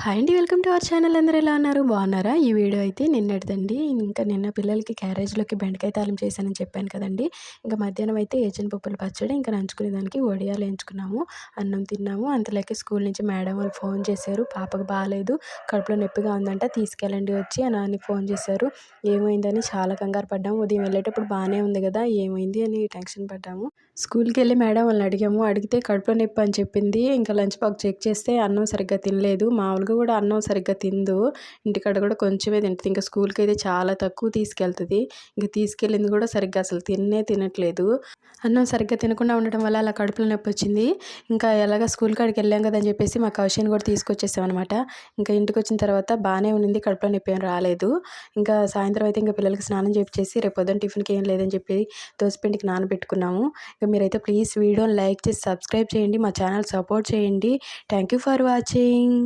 Hi అండి. Welcome to our channel. అందరూ ఎలా ఉన్నారు? బాగున్నారా? ఈ వీడియో అయితే నిన్నటిదండి. ఇంకా నిన్న పిల్లలకి క్యారేజ్‌లోకి బెండకాయ తాలింపు చేశానని చెప్పాను కదండీ! ఇంకా మధ్యాహ్నం అయితే ఏచిన పప్పుల పచ్చడి, ఇంకా నంచుకునే దానికి వడియాలు వేయించుకున్నాము. అన్నం తిన్నాము. అంతలోకి స్కూల్ నుంచి మేడం వాళ్ళు ఫోన్ చేశారు. పాపకు బాలేదు, కడుపులో నొప్పిగా ఉందంట, తీసుకెళ్ళండి వచ్చి అని ఫోన్ చేశారు. ఏమైందని చాలా కంగారు పడ్డాము. ఉదయం వెళ్ళేటప్పుడు బాగానే ఉంది కదా, ఏమైంది అని టెన్షన్ పడ్డాము. స్కూల్కి వెళ్ళి మేడం వాళ్ళని అడిగాము. అడిగితే కడుపులో నొప్పి అని చెప్పింది. ఇంకా లంచ్ బాక్స్ చెక్ చేస్తే అన్నం సరిగ్గా తినలేదు. మామూలుగా కూడా అన్నం సరిగ్గా తిందు. ఇంటికాడ కూడా కొంచెమే తింటుంది. ఇంకా స్కూల్కి అయితే చాలా తక్కువ తీసుకెళ్తుంది. ఇంక తీసుకెళ్ళింది కూడా సరిగ్గా అసలు తినట్లేదు. అన్నం సరిగ్గా తినకుండా ఉండటం వల్ల అలా కడుపులో నొప్పి వచ్చింది. ఇంకా ఎలాగ స్కూల్ కాడికి వెళ్ళాం కదా అని చెప్పేసి మా కౌశిని కూడా తీసుకొచ్చేసాం అనమాట. ఇంకా ఇంటికి వచ్చిన తర్వాత బాగానే ఉన్నింది, కడుపులో నొప్పి ఏం రాలేదు. ఇంకా సాయంత్రం అయితే ఇంకా పిల్లలకి స్నానం చేపించేసి రేపు పొద్దున్న టిఫిన్కి ఏం లేదని చెప్పి దోసపిండికి నానబెట్టుకున్నాము. ఇక మీరైతే ప్లీజ్ వీడియోని లైక్ చేసి సబ్స్క్రైబ్ చేయండి, మా ఛానల్ సపోర్ట్ చేయండి. Thank you for watching.